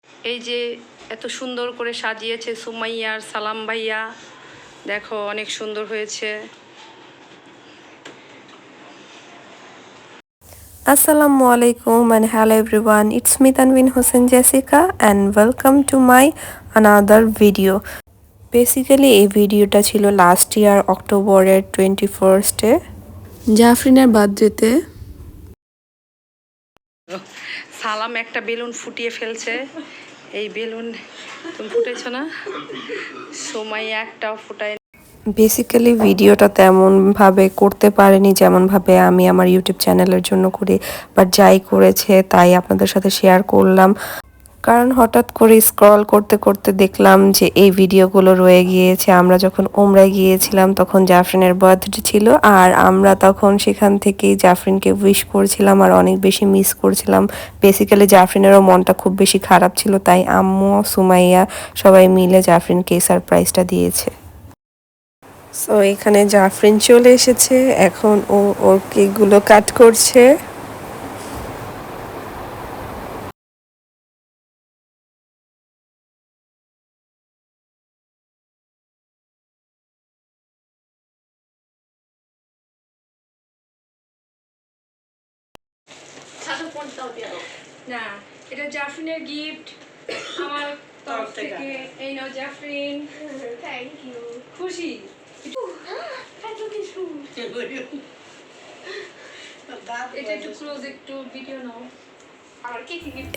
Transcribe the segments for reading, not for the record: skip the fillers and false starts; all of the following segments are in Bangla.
এই যে এত সুন্দর করে সাজিয়েছে সুমাইয়ার সালাম ভাইয়া, দেখো অনেক সুন্দর হয়েছে। Assalamu alaikum and hello everyone, it's me Tanveen Hussain Jessica and welcome to my another video. Basically এই ভিডিওটা ছিল লাস্ট ইয়ার অক্টোবরের 21 জাফরিনের বার্থডেতে। সালাম একটা বেলুন ফুটিয়ে ফেলছে, এই বেলুন তুমি ফুটেছো না, সুমাইয়া একটাও ফুটায়। বেসিক্যালি ভিডিওটা তেমনভাবে করতে পারিনি যেমনভাবে আমি আমার ইউটিউব চ্যানেলের জন্য করি, বাট যাই করেছে তাই আপনাদের সাথে শেয়ার করলাম। কারণ হঠাৎ করে স্ক্রল করতে করতে দেখলাম যে এই ভিডিওগুলো রয়ে গিয়েছে। আমরা যখন উমরায় গিয়েছিলাম তখন জাফরিনের বার্থডে ছিল, আর আমরা তখন সেখান থেকেই জাফরিনকে উইশ করছিলাম আর অনেক বেশি মিস করছিলাম। বেসিক্যালি জাফরিনেরও মনটা খুব বেশি খারাপ ছিল, তাই আম্মু সুমাইয়া সবাই মিলে জাফরিনকে এই সারপ্রাইজটা দিয়েছে। সো এখানে জাফরিন চলে এসেছে, এখন ও ওর কেকগুলো কাট করছে। না, এটা জাফরিনের গিফট আমার তরফ থেকে। এই নাও জাফরিন। Thank you. খুশি? এটা একটু ক্লোজ, একটু ভিডিও নাও।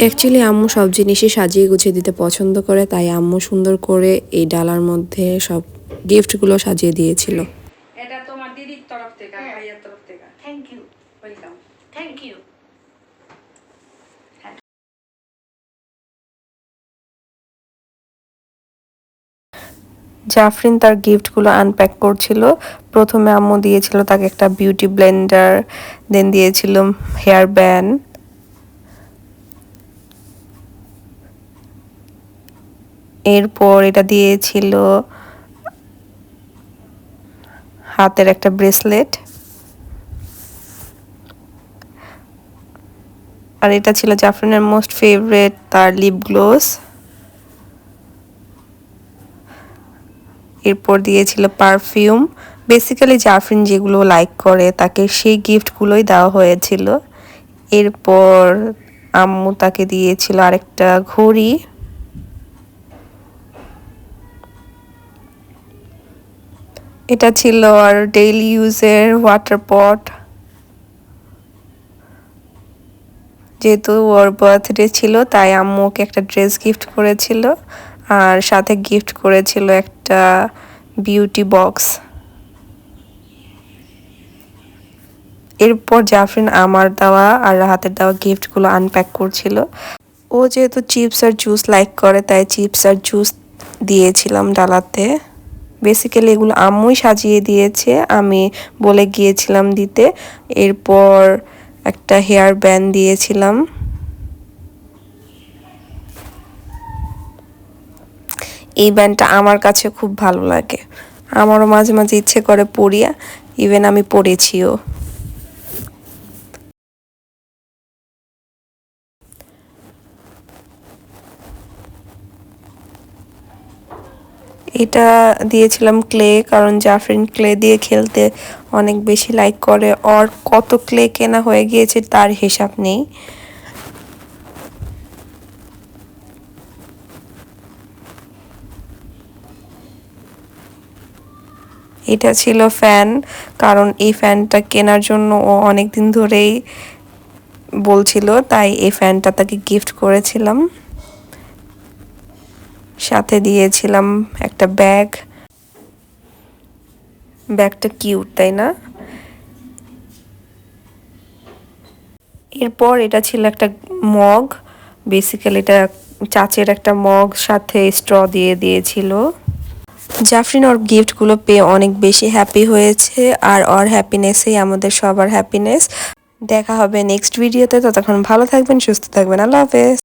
অ্যাকচুয়ালি আম্মু সব জিনিসই সাজিয়ে গুছিয়ে দিতে পছন্দ করে, তাই আম্মু সুন্দর করে এই ডালার মধ্যে সব গিফটগুলো সাজিয়ে দিয়েছিল। এটা তোমার দিদির তরফ থেকে, ভাইয়ার তরফ থেকে। Thank you. Welcome. Thank you. Jafrin তার গিফটগুলো আনপ্যাক করছিল। প্রথমে আম্মু দিয়েছিল তাকে একটা বিউটি ব্লেন্ডার, দেন দিয়েছিল হেয়ার ব্যান্ড, এরপর এটা দিয়েছিল হাতের একটা ব্রেসলেট, আর এটা ছিল জাফরিনের মোস্ট ফেভারিট তার লিপ গ্লোস। এরপর দিয়েছিল পারফিউম। বেসিক্যালি জাফরিন যেগুলো লাইক করে তাকে সেই গিফটগুলোই দেওয়া হয়েছিল। এরপর আম্মু তাকে দিয়েছিল আরেকটা ঘড়ি। এটা ছিল আর ডেইলি ইউজের ওয়াটার পট। যেহেতু ওর বার্থডে ছিল তাই আম্মু ওকে একটা ড্রেস গিফট করেছিল, আর সাথে গিফট করেছিল একটা বিউটি বক্স। এরপর জাফরিন আমার দেওয়া আর রাহাতের দেওয়া গিফটগুলো আনপ্যাক করছিল। ও যেহেতু চিপস আর জুস লাইক করে তাই চিপস আর জুস দিয়েছিলাম ডালাতে। বেসিক্যালি এগুলো আম্মুই সাজিয়ে দিয়েছে, আমি বলে গিয়েছিলাম দিতে। এরপর একটা হেয়ার ব্যান্ড দিয়েছিলাম। এই ব্যান্ডটা আমার কাছে খুব ভালো লাগে, আমারও মাঝে মাঝে ইচ্ছে করে পরিয়া, ইভেন আমি পরেছিও। এটা দিয়েছিলাম ক্লে, কারণ জাফরিন ক্লে দিয়ে খেলতে অনেক বেশি লাইক করে। ওর কত ক্লে কেনা হয়ে গিয়েছে তার হিসাব নেই। এটা ছিল ফ্যান, কারণ এই ফ্যানটা কেনার জন্য ও অনেক দিন ধরেই বলছিল, তাই এই ফ্যানটা তাকে গিফট করেছিলাম। সাথে দিয়েছিলাম একটা ব্যাগ। ব্যাগটা কিউট, তাই না? এরপর এটা ছিল একটা মগ। বেসিক্যালি এটা চাচের একটা মগ, সাথে স্ট্র দিয়ে দিয়েছিল। জাফরিন ওর গিফটগুলো পেয়ে অনেক বেশি হ্যাপি হয়েছে, আর ওর হ্যাপিনেসেই আমাদের সবার হ্যাপিনেস। দেখা হবে নেক্সট ভিডিওতে, ততক্ষণ ভালো থাকবেন, সুস্থ থাকবেন। আল্লাহ হাফেজ।